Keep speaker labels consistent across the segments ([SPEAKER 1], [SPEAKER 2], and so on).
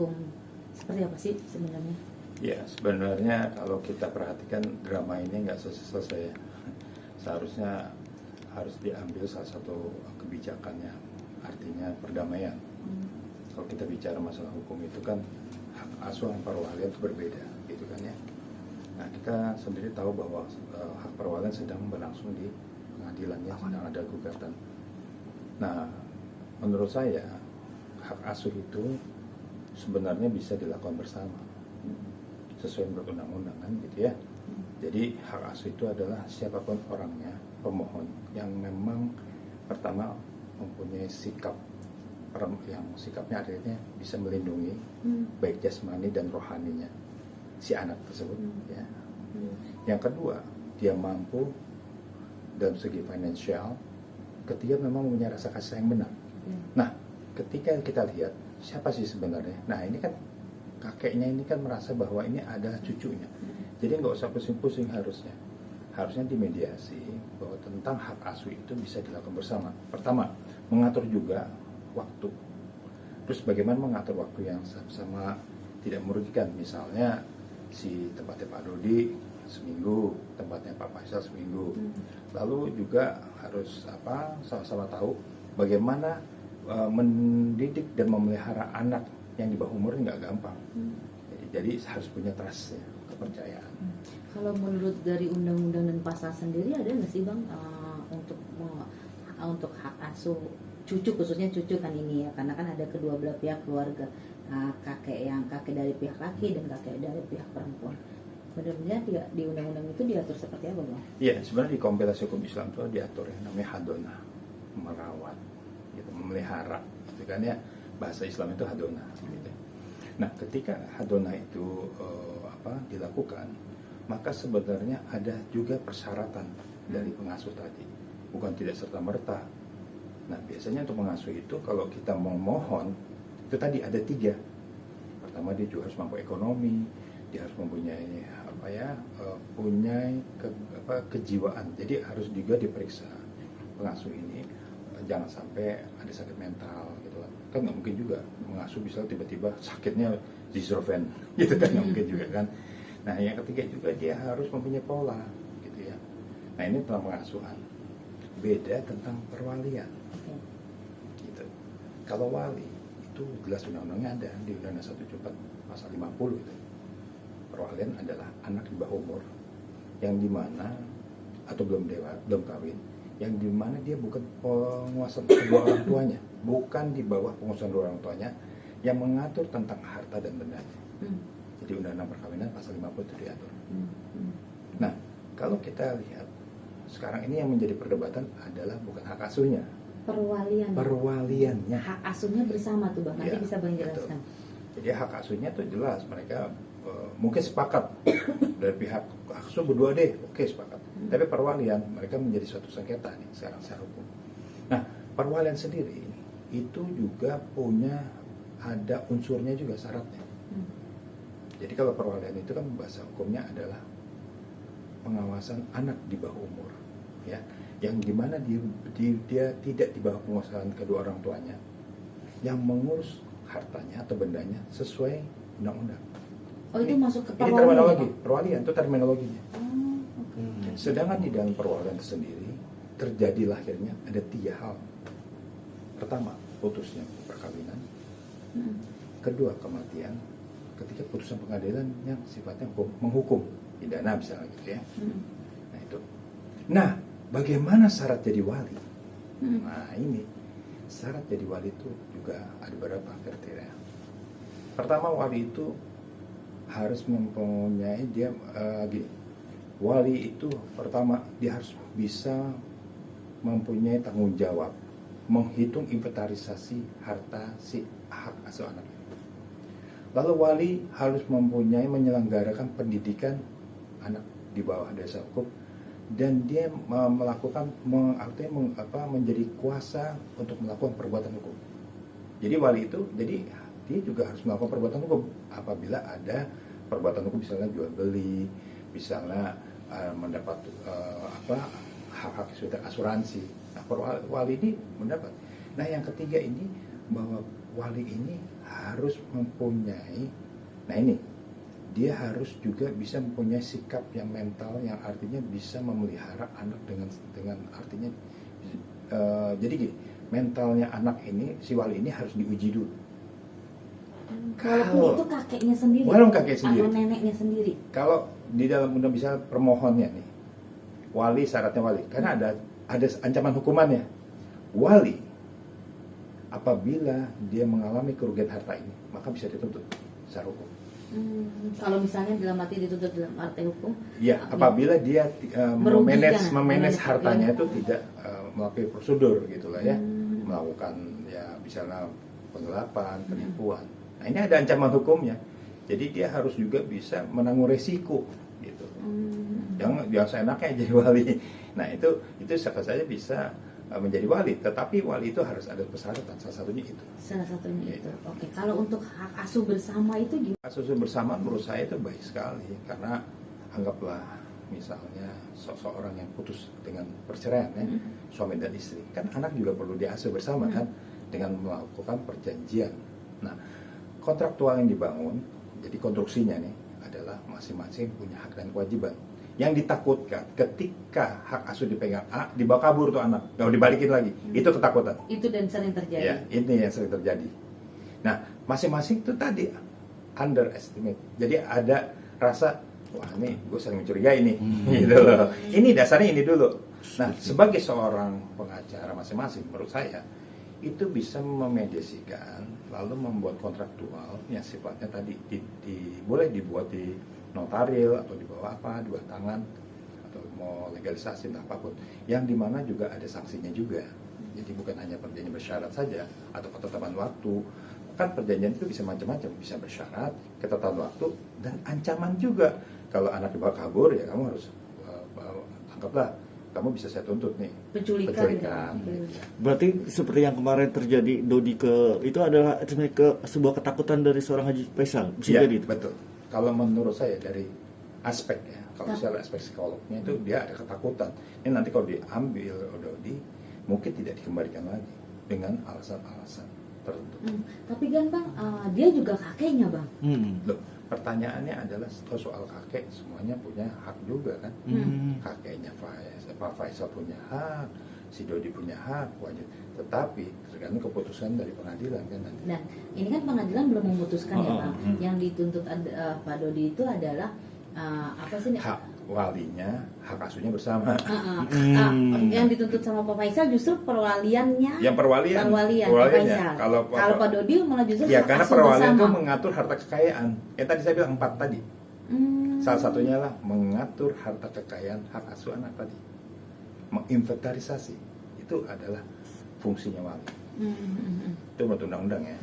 [SPEAKER 1] hukum. Seperti apa sih sebenarnya?
[SPEAKER 2] Ya, sebenarnya kalau kita perhatikan drama ini nggak selesai-selesai ya. Seharusnya harus diambil salah satu kebijakannya, artinya perdamaian. Kalau kita bicara masalah hukum itu kan hak asuh antar perwalian itu berbeda, gitu kan ya. Nah, kita sendiri tahu bahwa hak perwalian sedang berlangsung di pengadilannya, sedang ada gugatan. Nah, menurut saya hak asuh itu sebenarnya bisa dilakukan bersama sesuai menurut undang-undang kan gitu ya. Jadi hak asuh itu adalah siapapun orangnya, pemohon yang memang pertama mempunyai sikap yang sikapnya akhirnya bisa melindungi baik jasmani dan rohaninya si anak tersebut ya. Yang kedua, dia mampu dalam segi finansial, ketiga memang mempunyai rasa kasih yang benar. Nah, ketika kita lihat siapa sih sebenarnya, nah ini kan kakeknya ini kan merasa bahwa ini adalah cucunya, jadi nggak usah pusing-pusing, harusnya dimediasi bahwa tentang hak asuh itu bisa dilakukan bersama. Pertama, mengatur juga waktu, terus bagaimana mengatur waktu yang sama tidak merugikan. Misalnya si tempatnya Pak Dodi seminggu, tempatnya Pak Faisal seminggu. Lalu juga harus sama-sama tahu bagaimana mendidik dan memelihara anak yang di bawah umur nggak gampang. Jadi harus punya trust ya, kepercayaan.
[SPEAKER 1] Kalau menurut dari undang-undang dan pasal sendiri ada nggak sih Bang untuk hak asuh cucu, khususnya cucu kan ini ya, karena kan ada kedua belah pihak keluarga, kakek dari pihak laki dan kakek dari pihak perempuan. Benar-benar di undang-undang itu diatur seperti apa Bang?
[SPEAKER 2] Iya, sebenarnya di kompilasi hukum Islam itu diatur ya, namanya hadonah, merawat, gitu, memelihara, gitu kan ya. Bahasa Islam itu hadonah. Gitu. Nah, ketika hadonah itu dilakukan, maka sebenarnya ada juga persyaratan dari pengasuh tadi, bukan tidak serta-merta. Nah, biasanya untuk pengasuh itu kalau kita mau mohon, itu tadi ada 3. Pertama, dia juga harus mampu ekonomi, dia harus mempunyai punya kejiwaan. Jadi harus juga diperiksa pengasuh ini, jangan sampai ada sakit mental gitu kan, nggak mungkin juga mengasuh bisa tiba-tiba sakitnya schizofren gitu kan, nggak mungkin juga kan. Nah, yang ketiga juga dia harus mempunyai pola gitu ya. Nah, ini tentang pengasuhan. Beda tentang perwalian gitu. Kalau wali itu jelas undang-undangnya ada di Undang-Undang 174 pasal 50 itu. Perwalian adalah anak di bawah umur yang dimana atau belum kawin, yang dimana dia bukan penguasa kedua orang tuanya, bukan di bawah penguasaan kedua orang tuanya, yang mengatur tentang harta dan bendanya. Jadi undang-undang perkawinan pasal 50 itu diatur. Nah, kalau kita lihat sekarang ini yang menjadi perdebatan adalah bukan hak asuhnya, perwaliannya.
[SPEAKER 1] Hak asuhnya bersama tuh Bang, nanti
[SPEAKER 2] Ya,
[SPEAKER 1] bisa Bang jelaskan.
[SPEAKER 2] Jadi hak asuhnya tuh jelas, mereka mungkin sepakat dari pihak asuh berdua deh, oke sepakat. Tapi perwalian mereka menjadi suatu sengketa nih sekarang secara hukum. Nah, perwalian sendiri itu juga ada unsurnya juga, syaratnya. Jadi kalau perwalian itu kan bahasa hukumnya adalah pengawasan anak di bawah umur, ya, yang dimana dia tidak di bawah penguasaan kedua orang tuanya, yang mengurus hartanya atau bendanya sesuai undang-undang.
[SPEAKER 1] Oh, itu masuk ke
[SPEAKER 2] ini terminologi perwalian itu terminologinya. Sedangkan di dalam perwalian itu sendiri terjadi lahirnya ada 3 hal. Pertama, putusnya perkawinan. Kedua, kematian. Ketiga, putusan pengadilan yang sifatnya menghukum, pidana misalnya gitu ya. Nah itu. Nah, bagaimana syarat jadi wali? Nah ini syarat jadi wali itu juga ada beberapa kriteria. Pertama, wali itu harus mempunyai wali itu pertama dia harus bisa mempunyai tanggung jawab menghitung inventarisasi harta si hak asuh anak. Lalu wali harus mempunyai menyelenggarakan pendidikan anak di bawah desa hukum, dan dia melakukan menjadi kuasa untuk melakukan perbuatan hukum. Jadi wali itu dia juga harus melakukan perbuatan hukum apabila ada perbuatan hukum, misalnya jual beli, misalnya mendapat hak-hak sesuai asuransi. Nah, wali ini mendapat. Nah, yang ketiga ini bahwa wali ini harus mempunyai, nah ini dia harus juga bisa mempunyai sikap yang mental, yang artinya bisa memelihara anak dengan artinya jadi gini, mentalnya anak ini, si wali ini harus diuji dulu.
[SPEAKER 1] Walaupun itu kakeknya sendiri,
[SPEAKER 2] walaupun kakek sendiri,
[SPEAKER 1] atau neneknya sendiri.
[SPEAKER 2] kalau di dalam undang bisa permohonnya nih, wali syaratnya wali, karena ada ancaman hukumannya. Wali apabila dia mengalami kerugian harta ini, maka bisa dituntut secara hukum.
[SPEAKER 1] Kalau misalnya dalam arti dituntut dalam arti hukum,
[SPEAKER 2] Ya, apabila dia memanage hartanya itu
[SPEAKER 1] ya.
[SPEAKER 2] tidak melakukan prosedur gitulah ya, melakukan ya misalnya penggelapan, penipuan. Nah, ini ada ancaman hukumnya. Jadi dia harus juga bisa menanggung resiko gitu. Jangan seenaknya jadi wali. Nah, itu siapa saja bisa menjadi wali, tetapi wali itu harus ada persyaratan, salah satunya itu.
[SPEAKER 1] Salah satunya
[SPEAKER 2] Gitu.
[SPEAKER 1] itu. Oke, kalau untuk hak asuh bersama itu gimana?
[SPEAKER 2] Kasus bersama menurut saya itu baik sekali, karena anggaplah misalnya seseorang yang putus dengan perceraian ya, suami dan istri, kan anak juga perlu diasuh bersama kan, dengan melakukan perjanjian. Nah, kontraktual yang dibangun, jadi konstruksinya nih adalah masing-masing punya hak dan kewajiban. Yang ditakutkan ketika hak asuh dipegang A, dibawa kabur tuh anak, nggak dibalikin lagi, itu ketakutan.
[SPEAKER 1] Itu dan sering terjadi.
[SPEAKER 2] Ya, ini yang sering terjadi. Nah, masing-masing itu tadi underestimate. Jadi ada rasa, wah ini gue sering mencurigai nih, gitu loh. Ini dasarnya ini dulu. Nah, sebagai seorang pengacara masing-masing, menurut saya itu bisa memediasikan, lalu membuat kontraktual yang sifatnya tadi boleh dibuat di notaril atau di bawah apa, dua tangan, atau mau legalisasi dan apapun, yang dimana juga ada sanksinya juga. Jadi bukan hanya perjanjian bersyarat saja atau ketetapan waktu. Kan perjanjian itu bisa macam-macam, bisa bersyarat, ketetapan waktu, dan ancaman juga. Kalau anak dibawa kabur, ya kamu harus anggaplah kamu bisa saya tuntut nih, penculikan.
[SPEAKER 3] Berarti seperti yang kemarin terjadi Dodi itu adalah ke sebuah ketakutan dari seorang Haji Faisal. Bisa
[SPEAKER 2] Ya,
[SPEAKER 3] jadi itu?
[SPEAKER 2] betul. Kalau menurut saya dari aspek ya, kalau misalnya aspek psikolognya itu dia ada ketakutan. Ini nanti kalau diambil Dodi, mungkin tidak dikembalikan lagi dengan alasan-alasan tertentu.
[SPEAKER 1] Tapi kan Bang, dia juga kakeknya Bang.
[SPEAKER 2] Loh, pertanyaannya adalah soal kakek, semuanya punya hak juga kan. Kakeknya Pak Faisal punya hak, si Dodi punya hak, wajib. Tetapi tergantung keputusan dari pengadilan kan nanti.
[SPEAKER 1] Dan ini kan pengadilan belum memutuskan ya Bang. Yang dituntut Pak Dodi itu adalah apa sih?
[SPEAKER 2] Hak walinya, hak asuhnya bersama.
[SPEAKER 1] Yang dituntut sama Pak Faisal justru perwaliannya.
[SPEAKER 2] Yang perwalian
[SPEAKER 1] Pak Faisal.
[SPEAKER 2] Kalau
[SPEAKER 1] Pak Dodi malah justru
[SPEAKER 2] ya,
[SPEAKER 1] hak
[SPEAKER 2] karena
[SPEAKER 1] asuh
[SPEAKER 2] perwalian itu
[SPEAKER 1] bersama.
[SPEAKER 2] mengatur harta kekayaan. Tadi saya bilang 4 tadi. Salah satunya lah mengatur harta kekayaan hak asuh anak tadi. Menginventarisasi. Itu adalah fungsinya wali. Itu menurut undang-undang ya.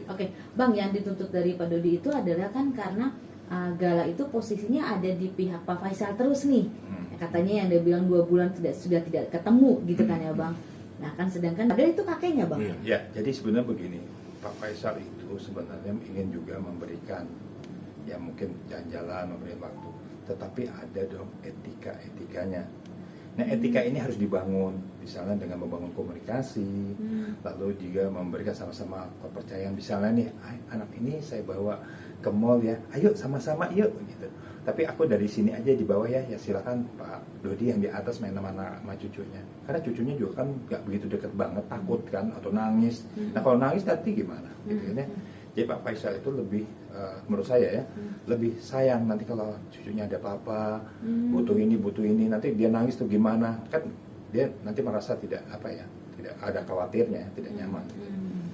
[SPEAKER 1] Oke, Bang, yang dituntut dari Pak Dodi itu adalah kan karena Gala itu posisinya ada di pihak Pak Faisal terus nih. Katanya yang dia bilang 2 bulan sudah tidak ketemu gitu kan ya Bang. Nah kan sedangkan padahal itu kakeknya Bang.
[SPEAKER 2] Ya, jadi sebenarnya begini, Pak Faisal itu sebenarnya ingin juga memberikan, ya mungkin jalan-jalan, memberikan waktu, tetapi ada dong etika-etikanya. Nah, etika ini harus dibangun, misalnya dengan membangun komunikasi, lalu juga memberikan sama-sama kepercayaan. Misalnya nih, anak ini saya bawa ke mall ya, ayo sama-sama yuk gitu. Tapi aku dari sini aja di bawah ya silakan Pak Dodi yang di atas main sama cucunya. Karena cucunya juga kan nggak begitu deket banget, takut kan atau nangis. Nah kalau nangis nanti gimana? Gitu kan ya. Jadi Pak Faisal itu lebih menurut saya ya lebih sayang nanti kalau cucunya ada apa-apa, butuh ini nanti dia nangis tuh gimana, kan dia nanti merasa tidak tidak ada khawatirnya, tidak nyaman.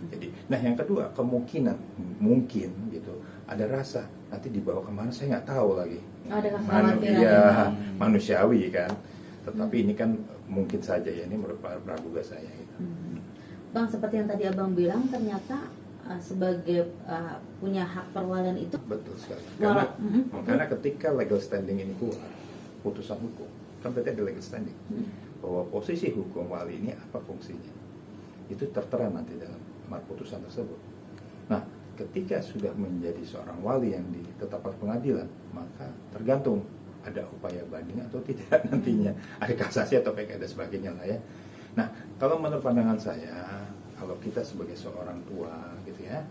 [SPEAKER 2] Jadi nah yang kedua kemungkinan mungkin gitu ada rasa nanti dibawa kemana saya nggak tahu lagi.
[SPEAKER 1] Ada kekhawatiran.
[SPEAKER 2] Ya manusiawi kan, tetapi ini kan mungkin saja ya, ini menurut praduga saya gitu.
[SPEAKER 1] Bang, seperti yang tadi Abang bilang ternyata sebagai punya hak perwalian itu
[SPEAKER 2] Betul sekali. Karena ketika legal standing ini keluar, putusan hukum, kan berarti ada legal standing. Bahwa posisi hukum wali ini apa fungsinya. Itu tertera nanti dalam amar putusan tersebut. Nah, ketika sudah menjadi seorang wali yang ditetapkan pengadilan, maka tergantung ada upaya banding atau tidak nantinya. Ada kasasi atau PK dan sebagainya lah ya. Nah, kalau menurut pandangan saya, kalau kita sebagai seorang tua gitu ya,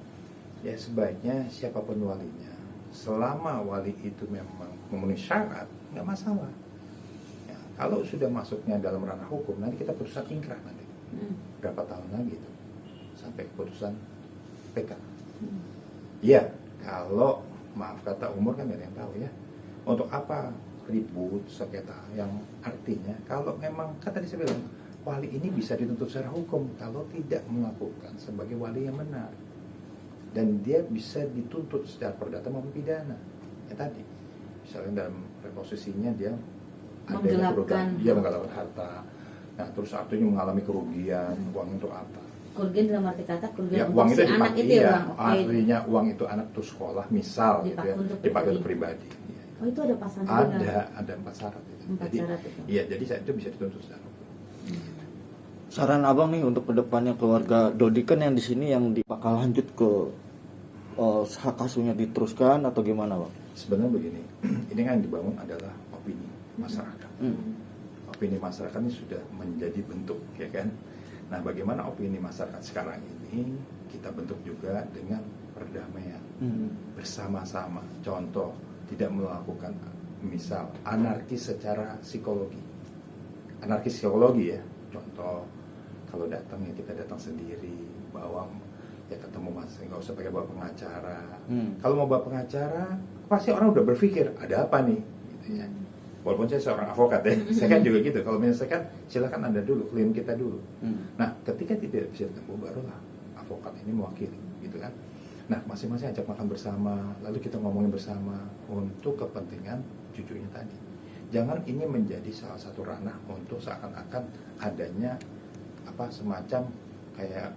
[SPEAKER 2] ya sebaiknya siapapun walinya, selama wali itu memang memenuhi syarat, nggak masalah. Ya, kalau sudah masuknya dalam ranah hukum, nanti kita putusan ingkrah nanti. Berapa tahun lagi itu sampai keputusan PK. Iya, kalau maaf kata umur kan nggak ada yang tahu ya. Untuk apa ribut sengketa yang artinya kalau memang kata dia bilang wali ini bisa dituntut secara hukum kalau tidak melakukan sebagai wali yang benar, dan dia bisa dituntut secara perdata maupun pidana. Ya tadi misalnya dalam posisinya dia dia menggelapkan harta, nah terus artinya mengalami kerugian, uang untuk apa?
[SPEAKER 1] Kerugian dalam arti kata kerugian
[SPEAKER 2] Ya,
[SPEAKER 1] untuk
[SPEAKER 2] uang
[SPEAKER 1] si
[SPEAKER 2] itu
[SPEAKER 1] anak
[SPEAKER 2] dipakai,
[SPEAKER 1] itu ya
[SPEAKER 2] iya,
[SPEAKER 1] bang. Oke.
[SPEAKER 2] artinya uang itu anak tuh sekolah misal gitu
[SPEAKER 1] Dipakai
[SPEAKER 2] ya,
[SPEAKER 1] untuk
[SPEAKER 2] dipakai
[SPEAKER 1] pribadi.
[SPEAKER 2] untuk pribadi. Iya.
[SPEAKER 1] Oh itu ada pasal juga.
[SPEAKER 2] Ada 4 syarat itu.
[SPEAKER 1] Empat
[SPEAKER 2] Jadi
[SPEAKER 1] syarat itu.
[SPEAKER 2] iya, jadi saya itu bisa dituntut secara hukum.
[SPEAKER 3] Saran abang nih untuk kedepannya keluarga Dodi kan yang di sini yang bakal lanjut ke hak asuhnya diteruskan atau gimana bang?
[SPEAKER 2] Sebenarnya begini, ini kan yang dibangun adalah opini masyarakat. Opini masyarakat ini sudah menjadi bentuk, ya kan? Nah, bagaimana opini masyarakat sekarang ini kita bentuk juga dengan perdamaian bersama-sama. Contoh, tidak melakukan misal anarkis secara psikologi. Anarkis psikologi ya. Contoh, kalau datang ya kita datang sendiri, bawa ya ketemu mas, nggak usah pakai bawa pengacara. Kalau mau bawa pengacara, pasti orang udah berpikir ada apa nih, gitu ya. Walaupun saya seorang avokat ya, saya kan juga gitu. Kalau menyelesaikan, silakan Anda dulu, klien kita dulu. Nah, ketika tidak bisa ketemu, barulah avokat ini mewakili, gitu kan. Nah, masing-masing ajak makan bersama, lalu kita ngomongin bersama untuk kepentingan cucunya tadi. Jangan ini menjadi salah satu ranah untuk seakan-akan adanya apa semacam kayak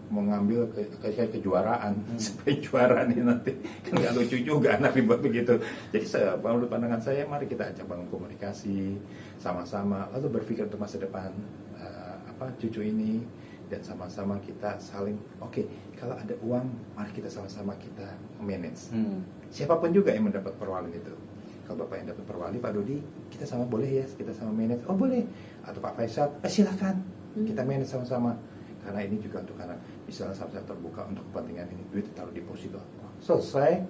[SPEAKER 2] mengambil kayak kejuaraan supaya juara nih nanti, kan nggak lucu juga anak dibuat begitu. Jadi menurut pandangan saya, mari kita ajak bangun komunikasi sama-sama, lalu berpikir untuk masa depan cucu ini, dan sama-sama kita saling oke, kalau ada uang mari kita sama-sama kita manage. Siapapun juga yang mendapat perwalian itu, kalau bapak yang dapat perwali Pak Dodi, kita sama boleh ya, kita sama manage, oh boleh, atau Pak Faisal, silakan kita manage sama-sama. Karena ini juga untuk anak, misalnya sama-sama terbuka untuk kepentingan ini, duit taruh deposito, selesai.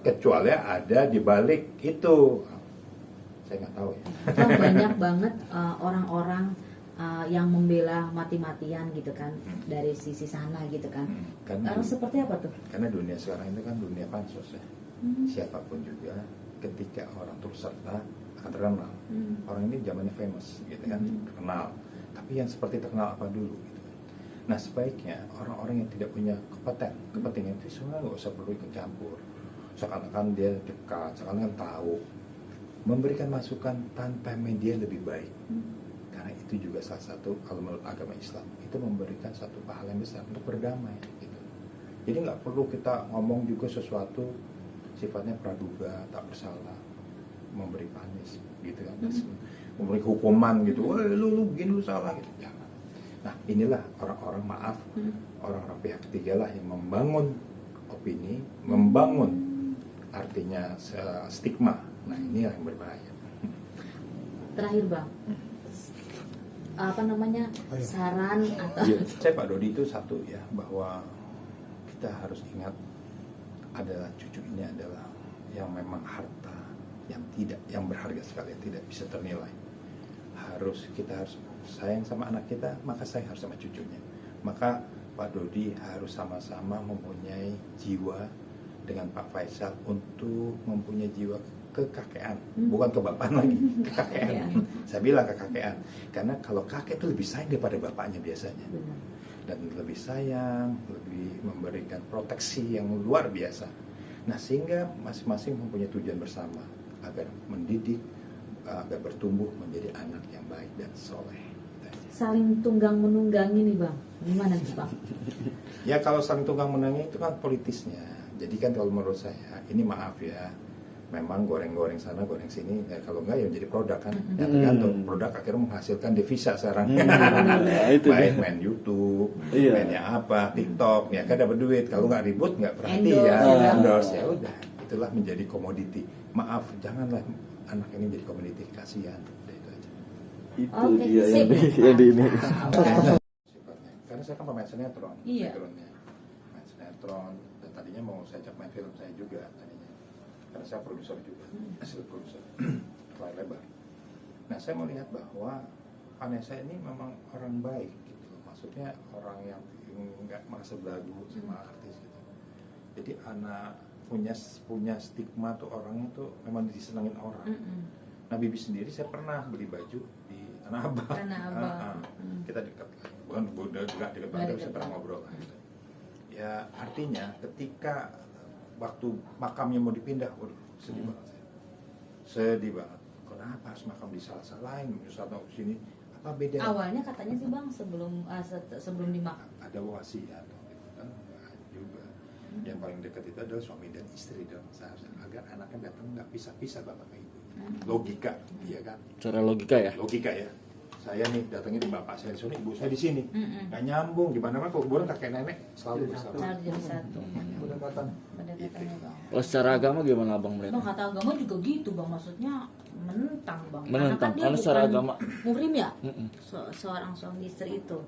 [SPEAKER 2] Kecuali ada di balik itu, saya nggak tahu ya.
[SPEAKER 1] Bang, banyak banget orang-orang yang membela mati-matian gitu kan, dari sisi sana gitu kan. Seperti apa tuh?
[SPEAKER 2] Karena dunia sekarang itu kan dunia pansos ya. Siapapun juga ketika orang turut serta akan terkenal. Orang ini zamannya famous gitu kan, terkenal. Tapi yang seperti terkenal apa dulu gitu. Nah, sebaiknya orang-orang yang tidak punya kepentingan itu semua nggak usah perlu ikut campur. Seakan-akan dia dekat, seakan-akan tahu, memberikan masukan tanpa media lebih baik. Karena itu juga salah satu, kalau menurut agama Islam, itu memberikan satu pahala yang besar untuk berdamai gitu. Jadi nggak perlu kita ngomong juga sesuatu sifatnya praduga, tak bersalah, memberi panis gitu kan, memberi hukuman gitu, wah lu gini lu salah gitu, jangan. Nah, inilah orang-orang orang-orang pihak ketiga lah yang membangun opini, membangun artinya stigma. Nah, ini yang berbahaya.
[SPEAKER 1] Terakhir bang, saran atau
[SPEAKER 2] saya Pak Dodi itu satu ya, bahwa kita harus ingat adalah cucu ini adalah yang memang harta yang berharga sekali, yang tidak bisa ternilai. Kita harus sayang sama anak kita, maka sayang harus sama cucunya. Maka Pak Dodi harus sama-sama mempunyai jiwa dengan Pak Faisal untuk mempunyai jiwa kekakean, bukan kebapaan lagi, kekakean. Saya bilang kekakean, karena kalau kakek itu lebih sayang daripada bapaknya biasanya. Dan lebih sayang, lebih memberikan proteksi yang luar biasa. Nah, sehingga masing-masing mempunyai tujuan bersama agar mendidik, agar bertumbuh menjadi anak yang baik dan soleh.
[SPEAKER 1] Saling tunggang menunggangi nih bang, gimana nih bang?
[SPEAKER 2] Ya, kalau saling tunggang menunggangi itu kan politisnya. Jadi kan kalau menurut saya, ini maaf ya, memang goreng-goreng sana, goreng sini, ya kalau enggak ya jadi produk kan, ya tergantung. Produk akhirnya menghasilkan devisa sekarang. Baik main YouTube, mainnya apa, TikTok, ya kan dapat duit. Kalau nggak ribut, nggak perhatian, endorse, ya udah, itulah menjadi komoditi. Maaf, janganlah anak ini jadi komoditi, kasihan. Udah, itu aja.
[SPEAKER 3] Itu dia yang di ini.
[SPEAKER 2] Karena saya kan pemain sinetron,
[SPEAKER 1] Iya.
[SPEAKER 2] backgroundnya. Main sinetron, dan tadinya mau saya ajak main film saya juga tadinya, karena saya produser juga, hasil produser layar lebar. Nah saya melihat bahwa Vanessa ini memang orang baik gitu loh. Maksudnya orang yang nggak merasa belagu sama artis gitu. Jadi anak punya stigma tuh orangnya tuh memang disenengin orang. Nah Bibi sendiri saya pernah beli baju di Tanah Abang.
[SPEAKER 1] Tanah Abang.
[SPEAKER 2] Kita dekat, bukan dekat banget, saya pernah ngobrol lah gitu. Ya artinya ketika waktu makamnya mau dipindah, waduh sedih banget saya. Sedih banget. Kenapa harus makam disalah-salahin, misalnya sini apa beda?
[SPEAKER 1] Awalnya katanya sih bang sebelum dimakan.
[SPEAKER 2] Ada wasiat gitu kan, nggak juga. Yang paling dekat itu adalah suami dan istri dong, seharusnya agar anaknya datang nggak pisah-pisah bapak sama ibu. Logika, iya kan?
[SPEAKER 3] Secara logika ya.
[SPEAKER 2] Logika ya. Saya nih datangnya di bapak saya di sini, ibu saya di sini, nggak nyambung. Gimana mah kuburan kakek nenek selalu bersama.
[SPEAKER 1] Harus jadi satu.
[SPEAKER 2] Pendekatan.
[SPEAKER 1] Pendekatannya bang.
[SPEAKER 3] Kalau secara agama gimana abang
[SPEAKER 1] Bang
[SPEAKER 3] melihat?
[SPEAKER 1] kata agama juga gitu bang, maksudnya menentang bang.
[SPEAKER 3] Menentang,
[SPEAKER 1] dia
[SPEAKER 3] karena secara
[SPEAKER 1] bukan
[SPEAKER 3] agama.
[SPEAKER 1] muhrim ya.
[SPEAKER 3] Mm-mm.
[SPEAKER 1] Seorang suami istri itu.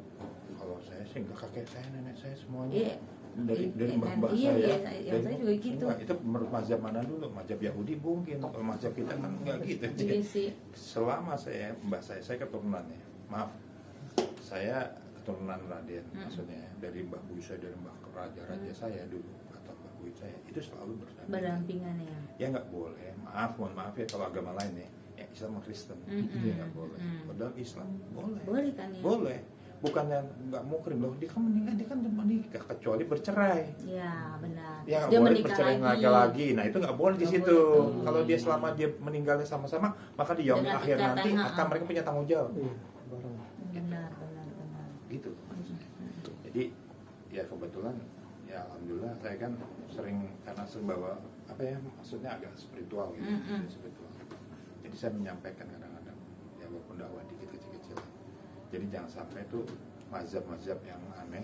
[SPEAKER 2] Kalau saya sih nggak, kakek saya, nenek saya semuanya.
[SPEAKER 1] Iya.
[SPEAKER 2] Dari mbah-mbah
[SPEAKER 1] Iya,
[SPEAKER 2] saya.
[SPEAKER 1] iya, saya juga gitu.
[SPEAKER 2] Enggak, itu menurut mazhab mana dulu? Mazhab Yahudi mungkin. Kalau mazhab kita kan nggak gitu.
[SPEAKER 1] Iya sih.
[SPEAKER 2] Selama mbah saya keturunannya, maaf, saya keturunan Raden, maksudnya dari mbah buyut saya, dari mbah raja-raja saya dulu atau mbah buyut saya itu selalu
[SPEAKER 1] Berdampingan ya.
[SPEAKER 2] Ya nggak boleh, mohon maaf ya kalau agama lain ya, Islam sama Kristen, itu ya nggak boleh. Padahal Islam boleh.
[SPEAKER 1] Boleh kan ya?
[SPEAKER 2] Boleh. Bukannya nggak mukrim loh, dia kan meninggal, dia kan menikah kecuali bercerai.
[SPEAKER 1] Ya benar.
[SPEAKER 2] Ya nggak
[SPEAKER 1] Dia
[SPEAKER 2] boleh
[SPEAKER 1] menikah
[SPEAKER 2] bercerai lagi. Nah itu nggak boleh di
[SPEAKER 1] Nggak
[SPEAKER 2] situ.
[SPEAKER 1] boleh.
[SPEAKER 2] Kalau dia selama dia meninggalnya sama-sama, maka di yaumil
[SPEAKER 1] Dengan
[SPEAKER 2] akhir
[SPEAKER 1] ikatan,
[SPEAKER 2] nanti
[SPEAKER 1] ha-ha.
[SPEAKER 2] akan mereka punya tanggung jawab.
[SPEAKER 1] Benar.
[SPEAKER 2] Gitu. Jadi ya kebetulan ya alhamdulillah saya kan sering, karena sering bawa apa ya, maksudnya agak spiritual gitu. Spiritual. Jadi saya menyampaikan kadang-kadang ya walaupun dakwah dikit kecil-kecil. Jadi jangan sampai tuh mazhab-mazhab yang aneh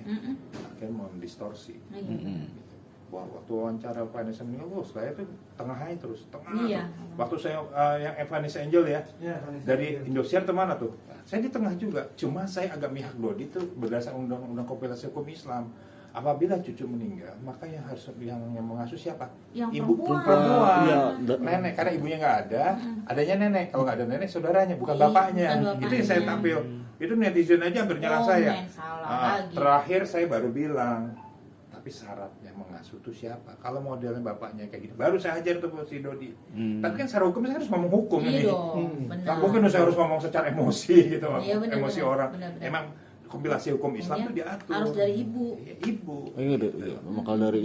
[SPEAKER 2] akhirnya mendistorsi. Gitu. Waktu wawancara Vanessa ini, saya tuh tengah aja terus, tengah
[SPEAKER 1] Iya.
[SPEAKER 2] tuh. Waktu saya yang Vanessa Angel ya, dari Indosiar kemana tuh? Saya di tengah juga, cuma saya agak mihak Dodi itu berdasarkan undang-undang kompilasi hukum Islam. Apabila cucu meninggal, maka yang harus yang mengasuh siapa?
[SPEAKER 1] Yang
[SPEAKER 2] Ibu
[SPEAKER 1] perempuan.
[SPEAKER 3] Iya,
[SPEAKER 2] nenek, karena ibunya nggak ada, adanya nenek. Kalau nggak ada nenek, saudaranya, bukan
[SPEAKER 1] Iya,
[SPEAKER 2] bapaknya.
[SPEAKER 1] bukan bapaknya.
[SPEAKER 2] Itu yang saya tampil. Itu netizen aja hampir nyerang saya.
[SPEAKER 1] main salah lagi.
[SPEAKER 2] Terakhir saya baru bilang, tapi syaratnya mengasuh itu siapa? Kalau modelnya bapaknya kayak gitu, baru saya ajar tuh si Dodi. Tapi kan secara hukum saya harus ngomong hukum
[SPEAKER 1] Iya
[SPEAKER 2] ini.
[SPEAKER 1] dong, benar.
[SPEAKER 2] Nggak mungkin saya harus ngomong secara emosi gitu,
[SPEAKER 1] Iya, benar,
[SPEAKER 2] emosi
[SPEAKER 1] benar.
[SPEAKER 2] orang.
[SPEAKER 1] Benar.
[SPEAKER 2] Emang kompilasi hukum Islam
[SPEAKER 1] Iya,
[SPEAKER 2] itu diatur.
[SPEAKER 1] harus dari ibu.
[SPEAKER 2] Iya, ibu.
[SPEAKER 3] Ini maka dari